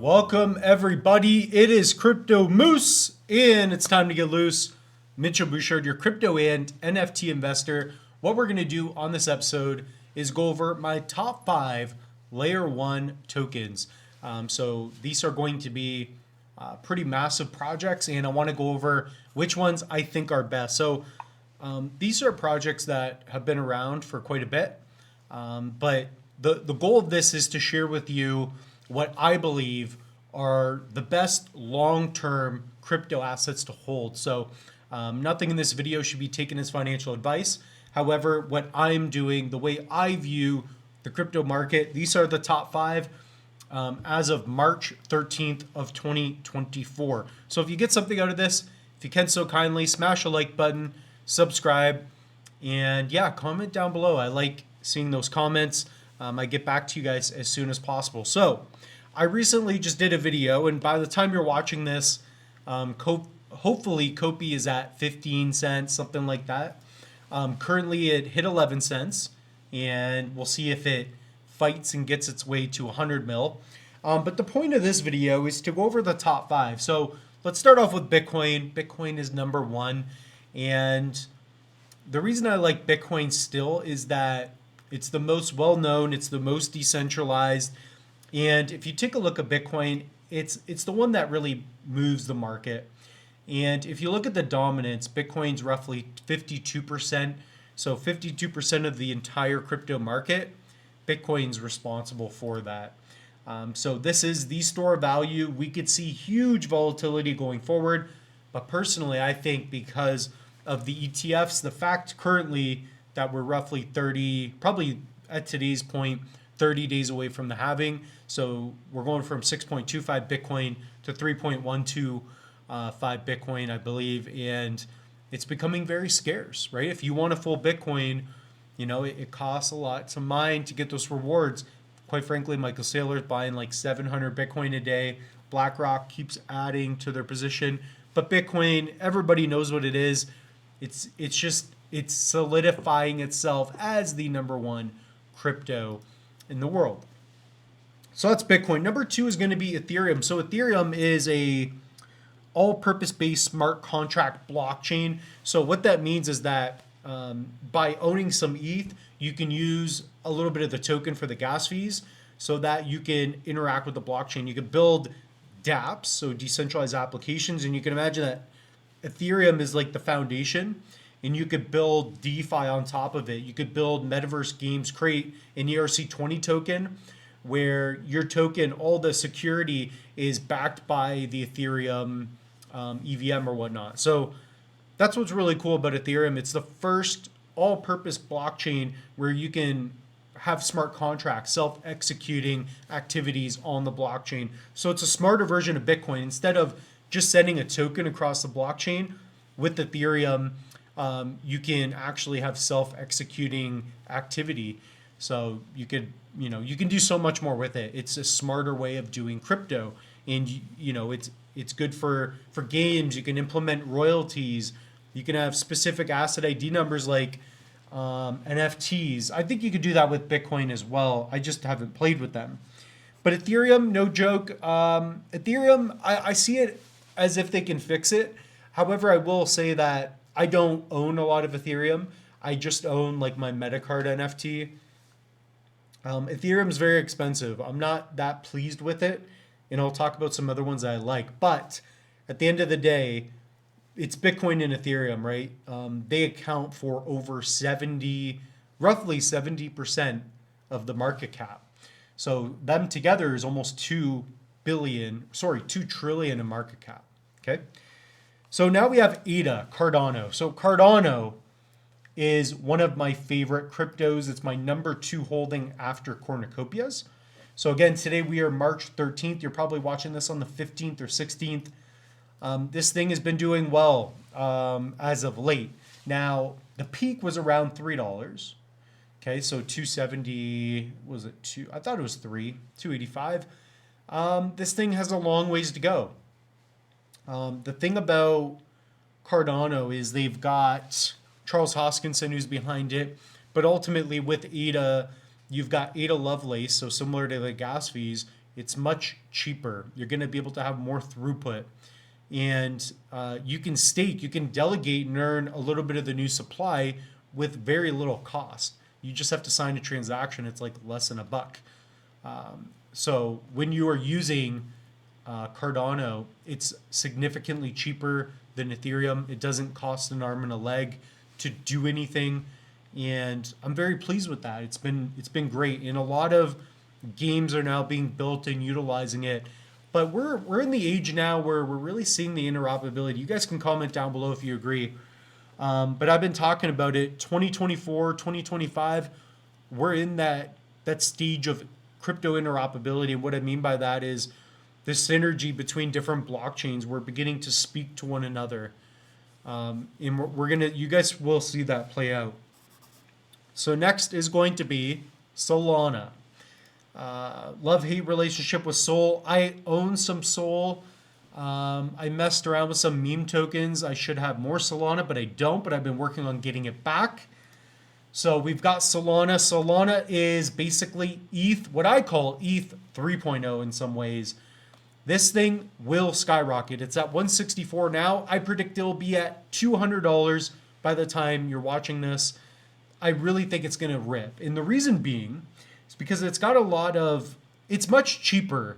Welcome everybody. It is Crypto Moose and it's time to get loose. Mitchell Bouchard, your crypto and NFT investor. What we're going to do on this episode is go over my top 5 layer 1 tokens. So these are going to be pretty massive projects and I want to go over which ones I think are best. So these are projects that have been around for quite a bit. But the goal of this is to share with you what I believe are the best long-term crypto assets to hold. So nothing in this video should be taken as financial advice. However, what I'm doing, the way I view the crypto market, these are the top 5 as of March 13th of 2024. So if you get something out of this, if you can so kindly, smash a like button, subscribe, and yeah, comment down below. I like seeing those comments. I get back to you guys as soon as possible. So I recently just did a video, and by the time you're watching this, hopefully Kopi is at 15 cents, something like that. Currently it hit 11 cents, and we'll see if it fights and gets its way to 100 mil. But the point of this video is to go over the top 5. So let's start off with Bitcoin. Bitcoin is number 1. And the reason I like Bitcoin still is that it's the most well-known, it's the most decentralized. And if you take a look at Bitcoin, it's the one that really moves the market. And if you look at the dominance, Bitcoin's roughly 52%. So 52% of the entire crypto market, Bitcoin's responsible for that. So this is the store of value. We could see huge volatility going forward. But personally, I think because of the ETFs, the fact currently that we're roughly 30, probably at today's point, 30 days away from the halving. So we're going from 6.25 Bitcoin to 3.125 Bitcoin, I believe. And it's becoming very scarce, right? If you want a full Bitcoin, you know, it costs a lot to mine to get those rewards. Quite frankly, Michael Saylor's buying like 700 Bitcoin a day. BlackRock keeps adding to their position. But Bitcoin, everybody knows what it is. It's solidifying itself as the number 1 crypto in the world. So that's Bitcoin. Number 2 is going to be Ethereum. So Ethereum is a all-purpose based smart contract blockchain. So what that means is that by owning some ETH, you can use a little bit of the token for the gas fees so that you can interact with the blockchain. You can build dApps, so decentralized applications, and you can imagine that Ethereum is like the foundation, and you could build DeFi on top of it. You could build metaverse games, create an ERC20 token where your token, all the security is backed by the Ethereum EVM or whatnot. So that's what's really cool about Ethereum. It's the first all-purpose blockchain where you can have smart contracts, self-executing activities on the blockchain. So it's a smarter version of Bitcoin. Instead of just sending a token across the blockchain, with Ethereum, you can actually have self-executing activity. So you can do so much more with it. It's a smarter way of doing crypto, and it's good for games. You can implement royalties. You can have specific asset ID numbers like NFTs. I think you could do that with Bitcoin as well. I just haven't played with them. But Ethereum, no joke. Ethereum, I see it as if they can fix it. However, I will say that I don't own a lot of Ethereum. I just own like my Metacard NFT. Ethereum is very expensive. I'm not that pleased with it. And I'll talk about some other ones that I like. But at the end of the day, it's Bitcoin and Ethereum, right? They account for over roughly 70% of the market cap. So them together is almost 2 trillion in market cap. Okay. So now we have ADA, Cardano. So Cardano is one of my favorite cryptos. It's my number 2 holding after cornucopias. So again, today we are March 13th. You're probably watching this on the 15th or 16th. This thing has been doing well as of late. Now, the peak was around $3. Okay, so 270, was it 2? I thought it was 285. This thing has a long ways to go. The thing about Cardano is they've got Charles Hoskinson who's behind it, but ultimately with ADA, you've got Ada Lovelace, so similar to the gas fees, It's much cheaper. You're going to be able to have more throughput. And you can stake, you can delegate and earn a little bit of the new supply with very little cost. You just have to sign a transaction. It's like less than $1. So when you are using Cardano, it's significantly cheaper than Ethereum. It doesn't cost an arm and a leg to do anything, and I'm very pleased with that. It's been great, and a lot of games are now being built and utilizing it. But we're in the age now where we're really seeing the interoperability. You guys can comment down below if you agree. But I've been talking about it. 2024, 2025, we're in that stage of crypto interoperability, and what I mean by that is the synergy between different blockchains. We're beginning to speak to one another, and we're gonna. You guys will see that play out. So next is going to be Solana. Love-hate relationship with Sol. I own some Sol. I messed around with some meme tokens. I should have more Solana, but I don't. But I've been working on getting it back. So we've got Solana. Solana is basically ETH, what I call ETH 3.0 in some ways. This thing will skyrocket. It's at 164 now. I predict it'll be at $200 by the time you're watching this. I really think it's going to rip. And the reason being is because it's got a lot of, it's much cheaper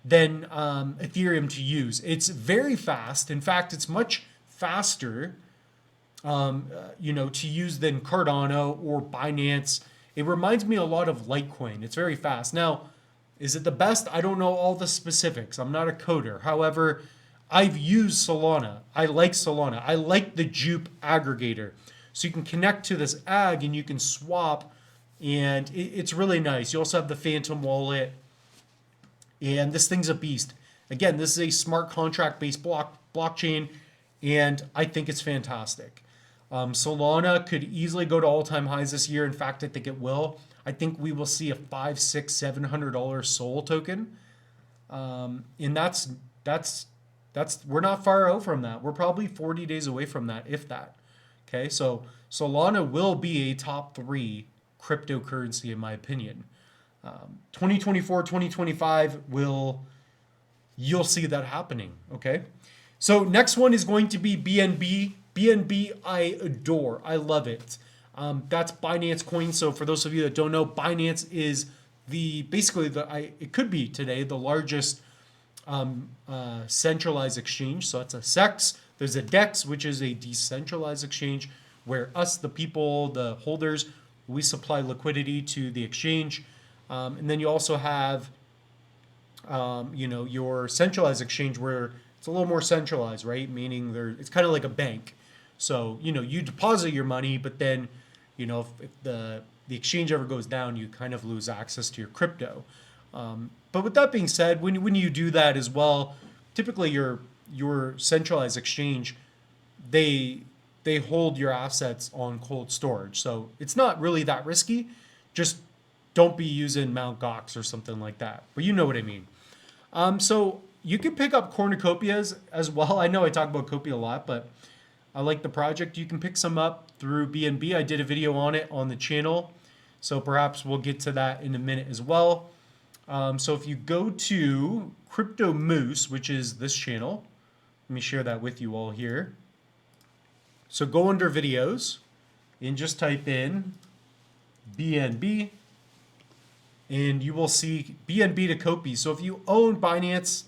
than Ethereum to use. It's very fast. In fact, it's much faster to use than Cardano or Binance. It reminds me a lot of Litecoin. It's very fast. Now, is it the best? I don't know all the specifics. I'm not a coder. However, I've used Solana. I like Solana. I like the Jupe aggregator. So you can connect to this ag and you can swap, and it's really nice. You also have the Phantom wallet, and this thing's a beast. Again, this is a smart contract-based blockchain, and I think it's fantastic. Solana could easily go to all-time highs this year. In fact, I think it will. I think we will see a $500, $600, $700 Sol token, and that's we're not far out from that. We're probably 40 days away from that, if that. Okay, so Solana will be a top 3 cryptocurrency in my opinion. 2024, 2025 you'll see that happening. Okay, so next one is going to be BNB. BNB I adore. I love it. That's Binance Coin. So for those of you that don't know, Binance is it could be today the largest centralized exchange. So it's a SEX. There's a DEX, which is a decentralized exchange where us, the people, the holders, we supply liquidity to the exchange. And then you also have, your centralized exchange where it's a little more centralized, right? Meaning it's kind of like a bank. So, you deposit your money, but then, if the exchange ever goes down, you kind of lose access to your crypto. But with that being said, when you do that as well, typically your centralized exchange, they hold your assets on cold storage. So it's not really that risky. Just don't be using Mt. Gox or something like that. But you know what I mean. So you can pick up cornucopias as well. I know I talk about Copia a lot, but I like the project. You can pick some up through BNB. I did a video on it on the channel. So perhaps we'll get to that in a minute as well. So if you go to Crypto Moose, which is this channel, let me share that with you all here. So go under videos and just type in BNB and you will see BNB to Copy. So if you own Binance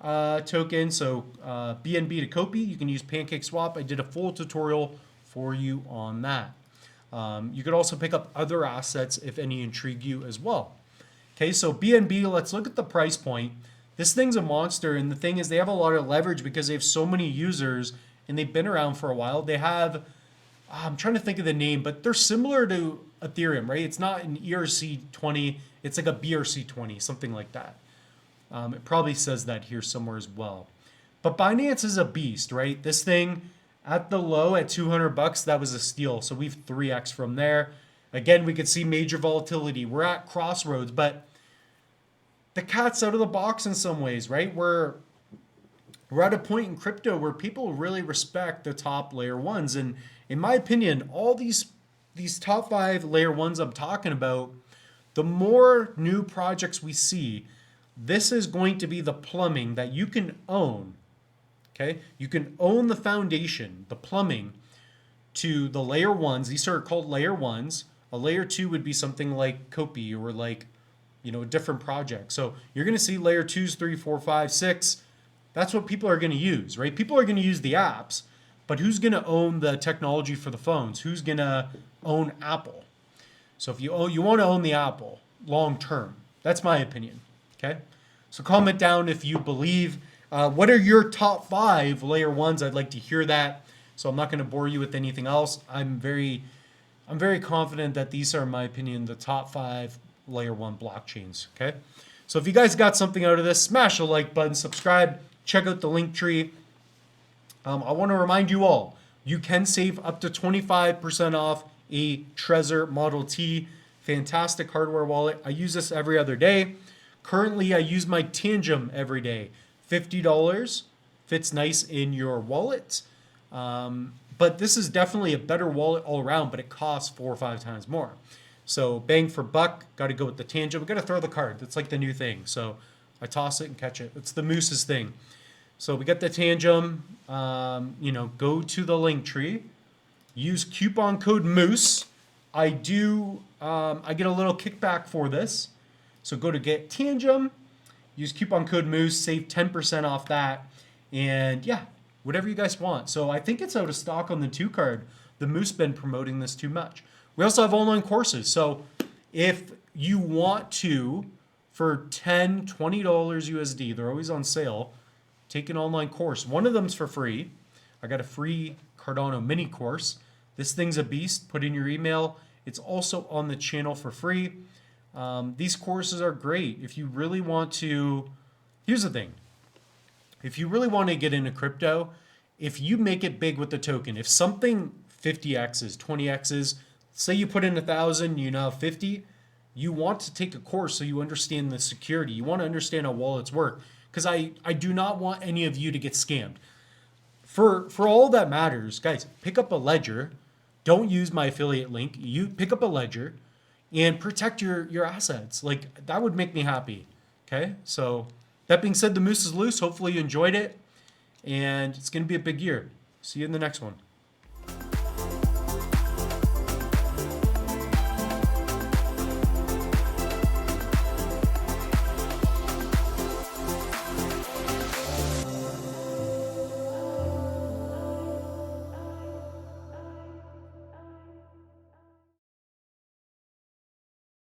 token, so BNB to Copy, you can use PancakeSwap. I did a full tutorial for you on that. You could also pick up other assets if any intrigue you as well. Okay, so BNB, let's look at the price point. This thing's a monster, and the thing is they have a lot of leverage because they have so many users and they've been around for a while. They have, I'm trying to think of the name, but they're similar to Ethereum, right? It's not an ERC20, it's like a BRC20, something like that. It probably says that here somewhere as well. But Binance is a beast, right? This thing at the low at $200, that was a steal. So we've 3x from there. Again, we could see major volatility. We're at crossroads, but the cat's out of the box in some ways, right? We're at a point in crypto where people really respect the top layer ones. And in my opinion, all these top 5 layer ones I'm talking about, the more new projects we see, This is going to be the plumbing that you can own. Okay, you can own the foundation, the plumbing to the layer ones. These are called layer ones. A layer two would be something like Copy or like, a different project. So you're going to see layer twos, three, four, five, six. That's what people are going to use, right? People are going to use the apps, but who's going to own the technology for the phones? Who's going to own Apple? So if you want to own the Apple long term. That's my opinion. Okay. So comment down if you believe. What are your top 5 layer ones? I'd like to hear that. So I'm not going to bore you with anything else. I'm very confident that these are, in my opinion, the top 5 layer 1 blockchains. Okay. So if you guys got something out of this, smash the like button, subscribe, check out the link tree. I want to remind you all, you can save up to 25% off a Trezor Model T. Fantastic hardware wallet. I use this every other day. Currently, I use my Tangem every day. $50 fits nice in your wallet. But this is definitely a better wallet all around, but it costs 4 or 5 times more. So bang for buck, got to go with the Tangem. Got to throw the card. That's like the new thing. So I toss it and catch it. It's the Moose's thing. So we got the Tangem. Go to the link tree. Use coupon code Moose. I get a little kickback for this. So go to get Tangem, use coupon code Moose, save 10% off that. And yeah, whatever you guys want. So I think it's out of stock on the 2 card. The Moose been promoting this too much. We also have online courses. So if you want to, for $10, $20 USD, they're always on sale, take an online course. One of them's for free. I got a free Cardano mini course. This thing's a beast. Put in your email. It's also on the channel for free. These courses are great. If you really want to, here's the thing. If you really want to get into crypto, if you make it big with the token, if something 50x's, 20x's, say you put in 1,000, you now have 50, you want to take a course so you understand the security. You want to understand how wallets work. Because I do not want any of you to get scammed. For all that matters, guys, pick up a ledger. Don't use my affiliate link. You pick up a ledger and protect your assets. Like, that would make me happy. Okay? So that being said, the Moose is loose. Hopefully you enjoyed it. And it's going to be a big year. See you in the next one.